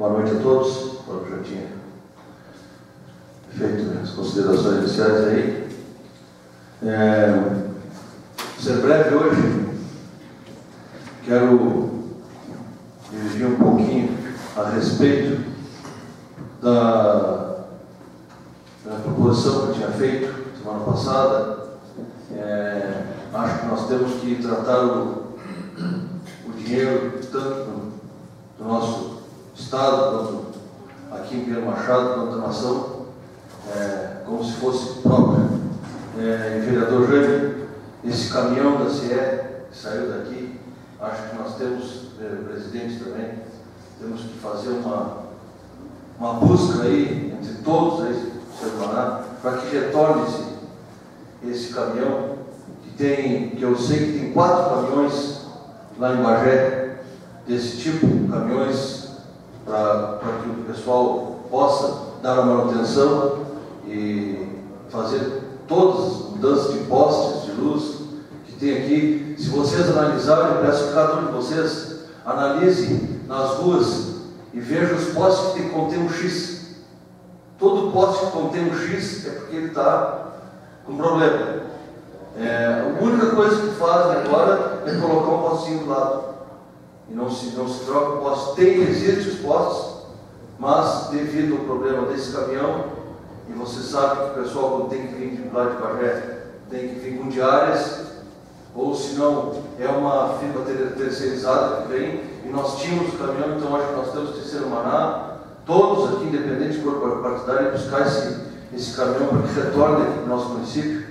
Boa noite a todos. Eu já tinha feito as considerações iniciais aí. Ser breve hoje, quero dirigir um pouquinho a respeito da proposição que eu tinha feito semana passada. Acho que nós temos que tratar o dinheiro, tanto do nosso Estado, quanto aqui em Pinheiro Machado, quanto da nação, como se fosse próprio. Vereador Jaime, esse caminhão da CE que saiu daqui, acho que nós temos, presidente também, temos que fazer uma busca aí, entre todos aí, para que retorne esse caminhão, que eu sei que tem 4 caminhões lá em Bagé, desse tipo, caminhões para que o pessoal possa dar a manutenção e fazer todas as mudanças de postes, de luz que tem aqui. Se vocês analisarem, peço que cada um de vocês analise nas ruas e veja os postes que contém um X. Todo poste que contém um X é porque ele está com problema. A única coisa que fazem agora é colocar um postinho do lado. E não se troca o poste. Existe os postes, mas devido ao problema desse caminhão, e você sabe que o pessoal, quando tem que vir de lá de Bagé, tem que vir com diárias, ou se não, é uma firma terceirizada que vem, e nós tínhamos o caminhão, então acho que nós temos que ser humanar, todos aqui, independente de cor partidária, buscar esse caminhão para que retorne aqui para o nosso município,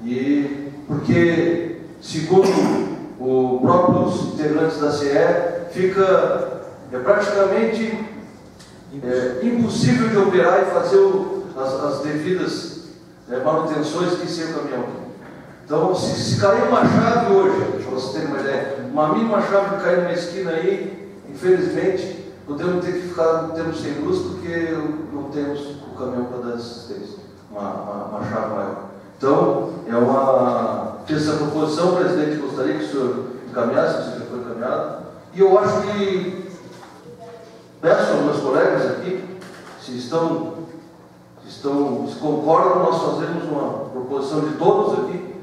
E porque, segundo os próprios integrantes da CE, fica praticamente impossível de operar e fazer as devidas manutenções que sem o caminhão. Então, se cair uma chave hoje, para vocês terem uma ideia, uma mínima chave que cair numa esquina aí, infelizmente, podemos ter que ficar sem luz porque não temos o caminhão para dar assistência, uma chave maior. Então, fiz essa proposição, presidente, gostaria que o senhor encaminhasse, se já foi encaminhado, e eu acho que peço aos meus colegas aqui, se concordam, nós fazemos uma proposição de todos aqui,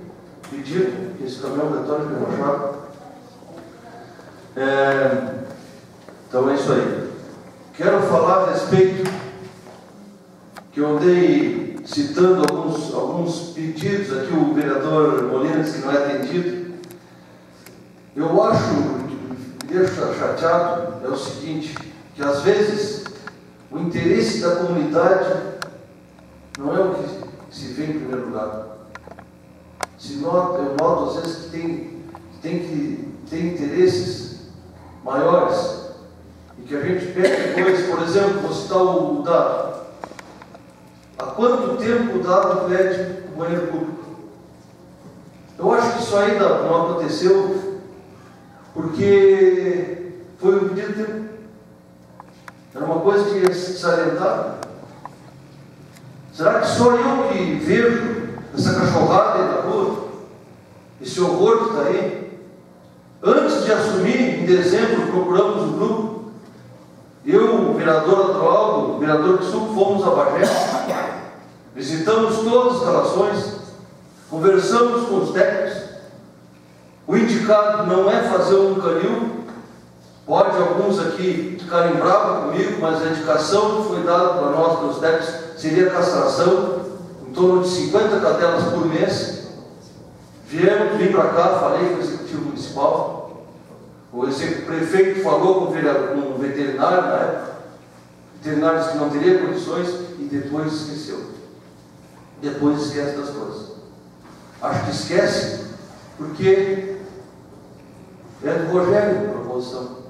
pedindo que esse caminhão retorne para o Machado. Então é isso aí. Quero falar a respeito que eu andei citando alguns pedidos aqui, o vereador Molina disse que não é atendido. Eu acho, me deixo chateado, é o seguinte, que às vezes o interesse da comunidade não é o que se vê em primeiro lugar. Eu noto às vezes que tem interesses maiores e que a gente perde coisas. Por exemplo, vou citar o Dado. Há quanto tempo o Dado pede o banheiro público? Eu acho que isso ainda não aconteceu porque foi um pedido de tempo. Era uma coisa que ia se salientar. Será que só eu que vejo essa cachorrada aí na rua? Esse horror que está aí? Antes de assumir, em dezembro, procuramos o grupo. Eu, o vereador atual, o vereador que sul, fomos a Bagé. Visitamos todas as relações, conversamos com os técnicos. O indicado não é fazer um canil. Pode alguns aqui ficarem bravos comigo, mas a indicação que foi dada para nós, pelos técnicos, seria castração, em torno de 50 cadelas por mês. Vim para cá, falei com o executivo municipal, o prefeito falou com o veterinário na época, o veterinário disse que não teria condições e depois esqueceu. Depois esquece das coisas. Acho que esquece porque é do Rogério a proposição.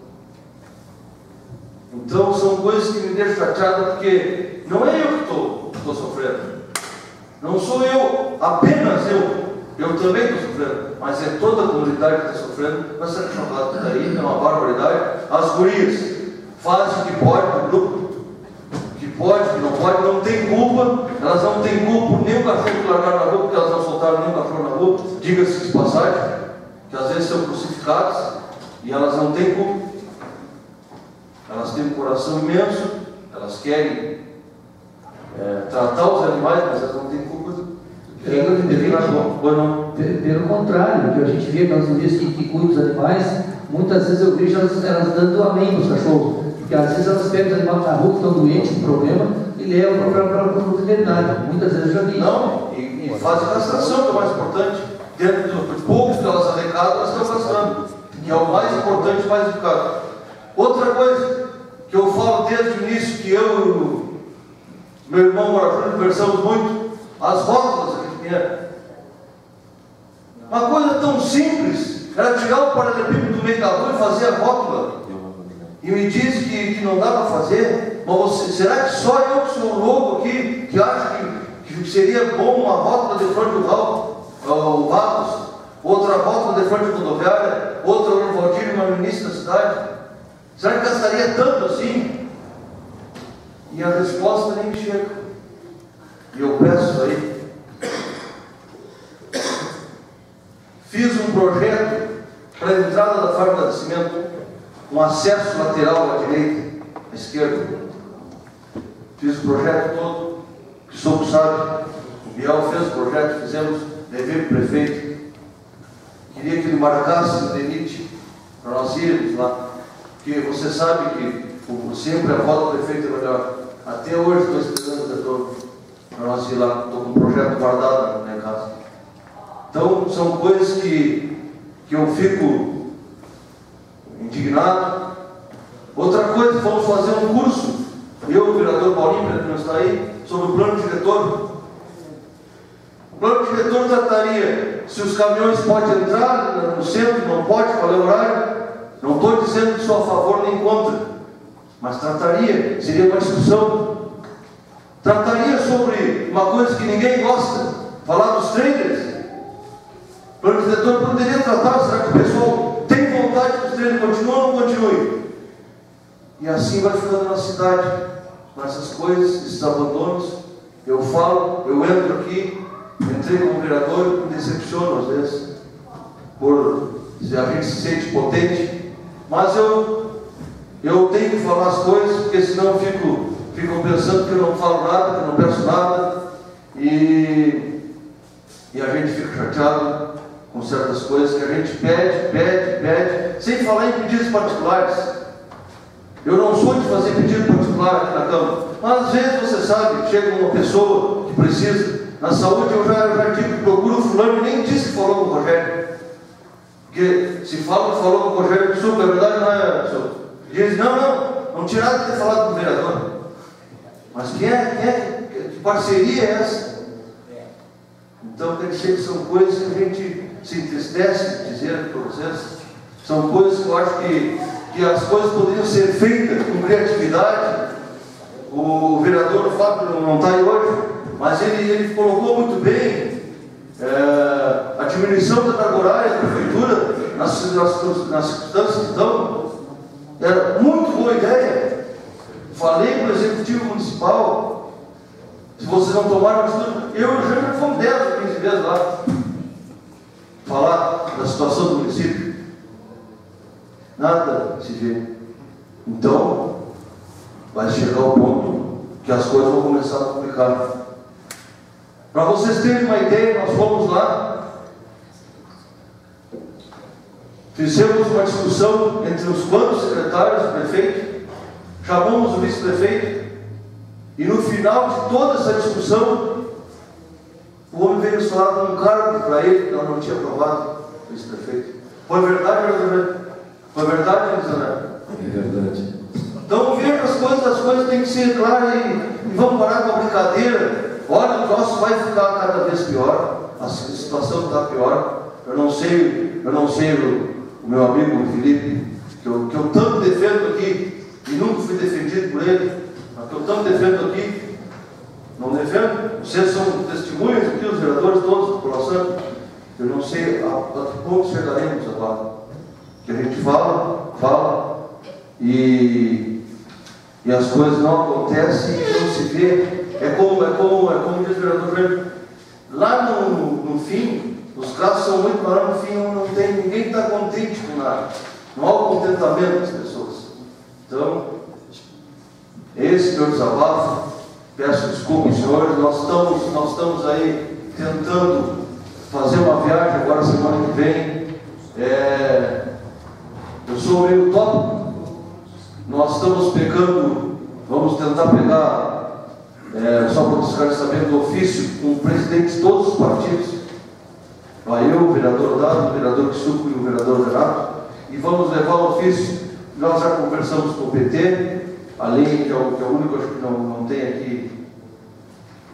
Então, são coisas que me deixam chateado, porque não é eu que estou sofrendo. Não sou eu, apenas eu. Eu também estou sofrendo, mas é toda a comunidade que está sofrendo. Mas essa cachorrada que está aí é uma barbaridade. As gurias fazem o que pode no grupo, que pode, que não pode, não tem culpa. Elas não têm culpa por nenhum cachorro que largaram na rua, porque elas não soltaram nenhum cachorro na rua. Diga-se de passagem, que às vezes são crucificadas e elas não têm culpa. elas têm um coração imenso, elas querem tratar os animais, mas elas não têm culpa do Pelo contrário, o que a gente vê aquelas mulheres que cuidam dos animais, muitas vezes eu vejo elas dando amém para os cachorros, porque às vezes elas pegam os animais na rua que estão doentes, com problema, e levam para o veterinário. Muitas vezes eu já vi. Não, e fazem castração, que é o mais importante. Dentro do pouco que elas arrecadam, elas estão castrando, que é o mais importante, mais educado. Outra coisa que eu falo desde o início, que eu e meu irmão Marcos conversamos muito, as rótulas que tinha. Uma coisa tão simples, era tirar o paralelepípedo do meio da rua e fazer a rótula. E me diz que não dá para fazer. Mas será que só eu que sou louco aqui, que acho que seria bom uma rótula de frente do Vatos, outra rótula de frente à rodoviária, outra no Valdir e uma no início da cidade? Será que gastaria tanto assim? E a resposta nem chega. E eu peço isso aí. Fiz um projeto para a entrada da fábrica de cimento, um acesso lateral à direita, à esquerda. Fiz o projeto todo, que somos sabe, o Biel fez o projeto, fizemos, levei para o prefeito. Queria que ele marcasse o DENIT para nós irmos lá, porque você sabe que sempre a volta do prefeito é melhor. Até hoje estou esperando o retorno para nós ir lá, estou com um projeto guardado na minha casa. Então, são coisas que eu fico indignado. Outra coisa, vamos fazer um curso, eu e o vereador Paulinho, que não está aí, sobre o plano diretor. O plano diretor trataria se os caminhões podem entrar no centro, não pode, qual é o horário. Não estou dizendo que sou a favor nem contra, mas trataria, seria uma discussão. Trataria sobre uma coisa que ninguém gosta, falar dos trailers. O plano diretor poderia tratar, será que o pessoal tem vontade que os trailers continuem ou não continuem? E assim vai ficando na cidade, com essas coisas, esses abandonos. Eu falo, eu entro aqui, entrei como vereador e me decepciono às vezes, por a gente se sente potente, mas eu tenho que falar as coisas, porque senão ficam pensando que eu não falo nada, que eu não penso nada, e a gente fica chateado com certas coisas que a gente pede, sem falar em pedidos particulares. Eu não sou de fazer pedido particular aqui na Câmara, mas às vezes você sabe, chega uma pessoa que precisa, na saúde eu já digo que procuro o fulano e nem disse que falou com o Rogério. Porque se fala que falou com o Rogério Sul, é verdade, não é, senhor? Diz, não tiraram de ter falado com o vereador. Mas que parceria é essa? Então, quer dizer que são coisas que a gente se entristece dizendo para vocês. São coisas que eu acho que as coisas poderiam ser feitas com criatividade. O vereador Fábio não está aí hoje, mas ele colocou muito bem a diminuição da carga horária da prefeitura nas circunstâncias que estão. Era muito boa ideia. Falei para o executivo municipal, se vocês não tomaram atitude, eu e o Jânio fomos 10 ou 15 vezes lá falar da situação do município. Nada se vê. Então, vai chegar ao ponto que as coisas vão começar a complicar. Para vocês terem uma ideia, nós fomos lá, fizemos uma discussão entre os quantos secretários do prefeito, chamamos o vice-prefeito, e no final de toda essa discussão, o homem veio nos falar de um cargo para ele que não tinha aprovado, o vice-prefeito. Foi verdade, José? Foi verdade, José? É verdade. Então veja as coisas têm que ser claras e vamos parar com a brincadeira. Olha, o troço vai ficar cada vez pior, a situação está pior. Eu não sei o meu amigo Felipe, que eu tanto defendo aqui, e nunca fui defendido por ele, mas que eu tanto defendo aqui, não defendo. Vocês são testemunhas aqui, os vereadores todos, a população. Eu não sei a que ponto chegaremos agora. Que a gente fala, e as coisas não acontecem, e não se vê. É como diz o vereador Grande, lá no fim, os casos são muito maiores, no fim não tem, ninguém está contente com nada. Não há o contentamento das pessoas. Então, Esse meu desabafo. Peço desculpas, senhores. Nós estamos aí tentando fazer uma viagem agora semana que vem. Eu sou meio tópico. Nós estamos pegando, vamos tentar pegar, só para os caras saberem, do ofício, com o presidente de todos os partidos. Eu, o vereador Dado, o vereador Quissuco e o vereador Renato, e vamos levar o ofício. Nós já conversamos com o PT, além que é o único, acho que não tem aqui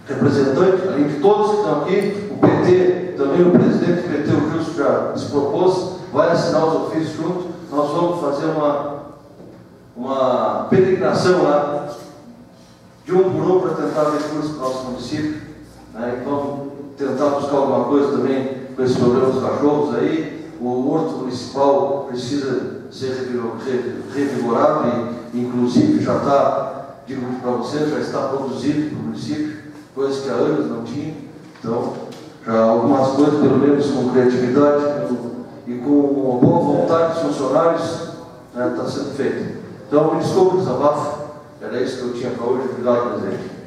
representante, além de todos que estão aqui, o PT, também o presidente do PT, o Gilson, já se propôs, vai assinar os ofícios juntos. Nós vamos fazer uma peregrinação lá, de um por um, para tentar recursos para o nosso município, né? E vamos tentar buscar alguma coisa também com esse problema dos cachorros aí. O horto municipal precisa ser revigorado e inclusive já está, digo para vocês, já está produzido para o município, coisas que há anos não tinha. Então, já algumas coisas, pelo menos com criatividade e com uma boa vontade dos funcionários, está sendo feito. Então, me desculpe o desabafo, era isso que eu tinha para hoje. Obrigado, presidente.